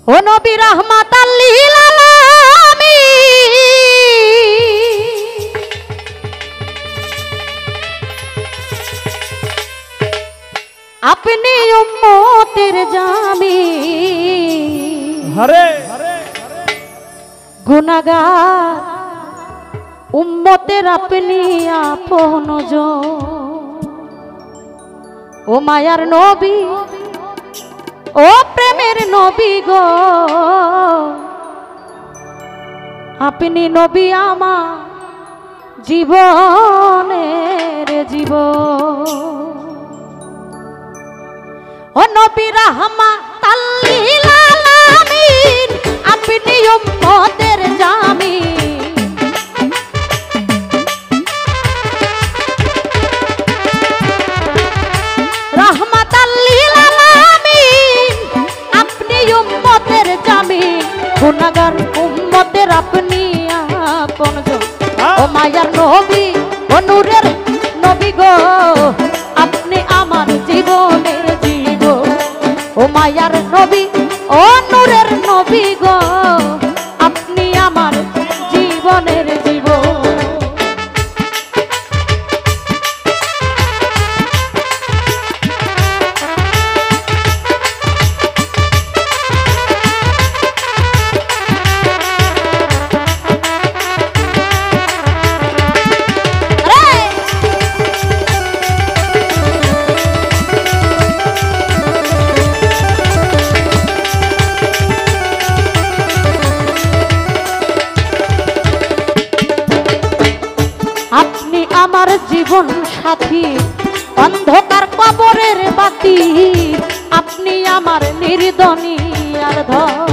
ও নবী রাহমাতাল লিল আলামিন আপনি উম্মতের জামিন হরে গুনাহগার উম্মতের আপনি আপনজন ও মায়ার নবী ও প্রেমের নবী গো আপনি নবী আমার জীবনের জীবন ও নবী রাহমাতাল লিল আলামিন আপনি উম্মতের জামিন রাহমাতাল লিল আলামিন আপনি উম্মতের জামিন গুনাহগার উম্মতের আপনি আপনজন ও মায়ার নবী ও নূরের নবী গো আপনি আমার জীবনের জীবন ও মায়ার নবী ও নূরের নবী গো আপনি আমার জীবনের জীবন আপনি আমার জীবন সাথী অন্ধকার কবরের বাতি আপনি আমার নির্দনী আর ধন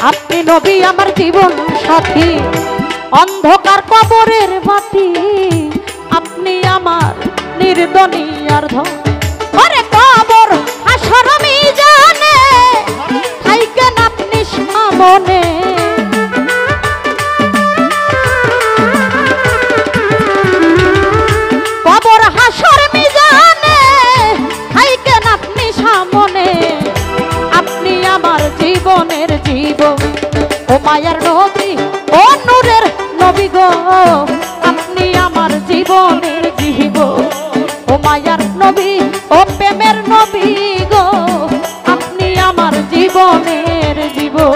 আপনি নবী আমার জীবন সাথী অন্ধকার কবরের বাতি আপনি আমার নির্দনী আর ধন ওরে কবর হাসর মিজানে থাইকেন আপনি সামনে কবর হাসর মিজানে থাইকেন আপনি সামনে আপনি আমার জীবনের জীবন ও মায়ার নবী ও নূরের নবী গো আপনি আমার জীবনের জীবন ও মায়ার নবী ও প্রেমের নবী গো আপনি আমার জীবনের জীবন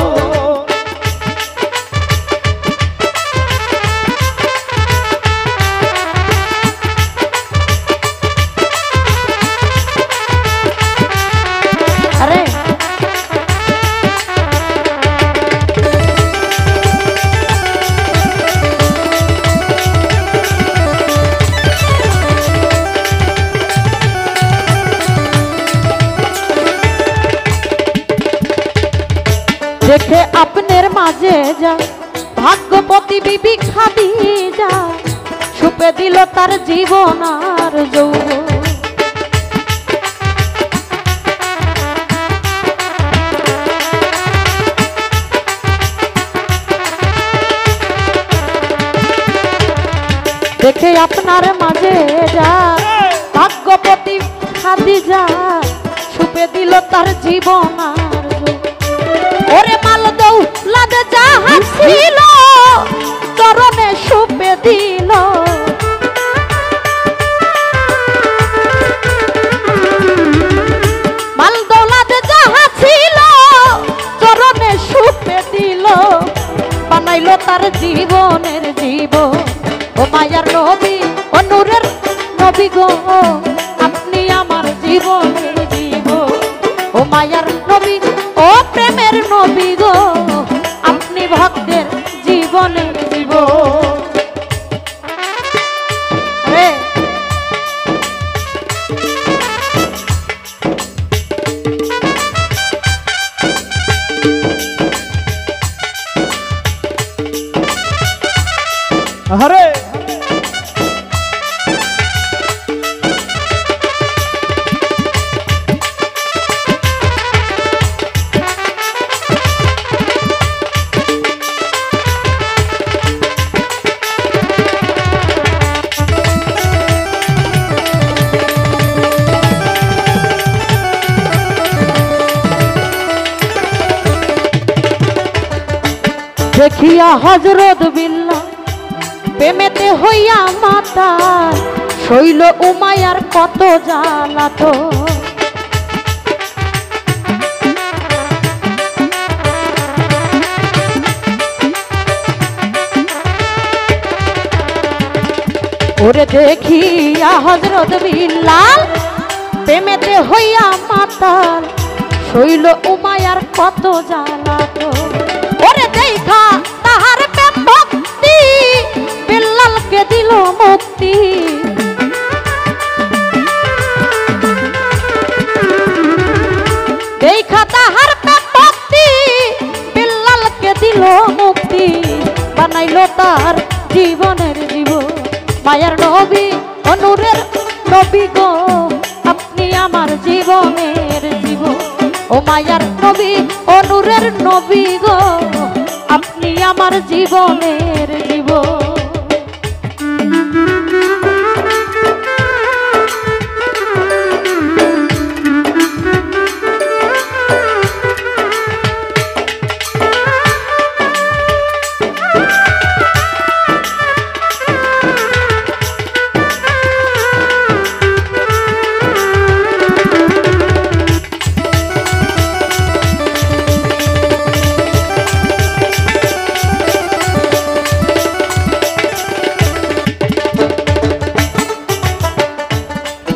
আরে দেখে আপনার মাঝে যা ভাগ্যবতী বিবি খাদিজা সুপে দিল তার জীবন আর যৌবন দেখে আপনার মাঝে যা ভাগ্যবতী খাদিজা সুপে দিল তার জীবন আর ওরে মাল দৌলাদ যাহা ছিল চরণে সুপে দিল মাল দৌলাদ যাহা ছিল চরণে সুপে দিল বানাইলো তার জীবনের জীবন ও মায়ার নবী ও নূরের নবী গো আপনি আমার জীবনের জীবন ও মায়ার নবী ও প্রেমের নবী গো আপনি ভক্তের জীবনের জীবন রে হরে দেখিয়া হযরত বিল্লাল প্রেমেতে হইয়া মাতাল শৈল উমায়ার কত জ্বালাতন। ওরে দেখিয়া হযরত বিল্লাল প্রেমেতে হইয়া মাতাল শৈল উমায়ার কত জ্বালাতন। ওরে দেখা তাহার প্রেম ভক্তি বিল্লালকে দিল মুক্তি। দেখা তাহার প্রেম ভক্তি বিল্লালকে দিল মুক্তি বানাইলো তার জীবনের জীবন। মায়ার নবী অনুরের নবী গো আপনি আমার জীবনের জীবন। ও মায়ার নবী অনুরের নবী গো আপনি আমার জীবনের জীবন।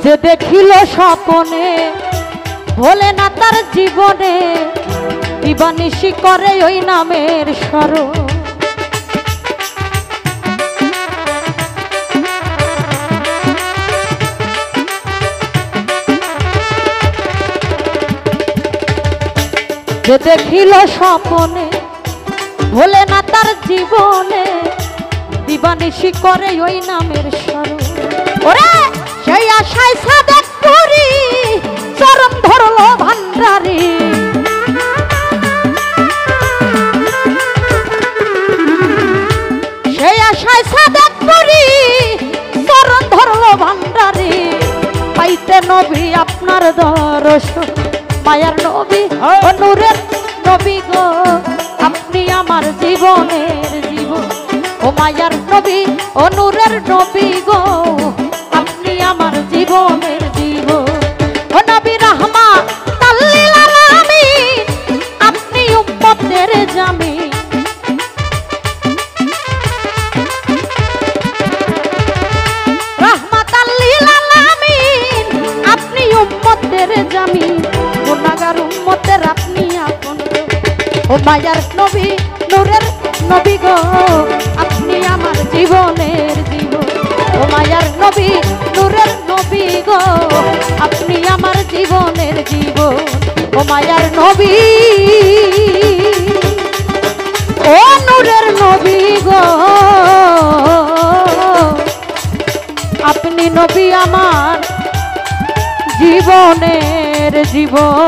যে দেখিল স্বপনে ভোলে না তার জীবনে দিবানিশি করে ওই নামের স্মরণ। যে দেখিল স্বপনে ভোলে না তার জীবনে দিবানিশি করে ওই নামের স্মরণ। ওরে সেই আশায় সাদেক পুরি চরণ ধরলো ভান্ডারি। সেই আশায় সাদেক পুরি চরণ ধরলো ভান্ডারি। পাইতে নবী আপনার দর্শন মায়ার নবী অনুরের নবী গো আপনি আমার জীবনের জীবন। ও মায়ার নবী অনুরের নবী গো আপনি আমার জীবনের জীবন। ও নবী রাহমাতাল লিল আলামিন আপনি উম্মতের জামিন। রাহমাতাল লিল আলামিন আপনি উম্মতের জামিন। গুনাহগার উম্মতের আপনি আপন। ও মায়ার নবী নূরের নবী গো আপনি আমার জীবনের জীবন। ও মায়ার নবী নূরের নবী গো আপনি আমার জীবনের জীবন। ও মায়ার নবী ও নূরের নবী গো আপনি নবী আমার জীবনের জীবন।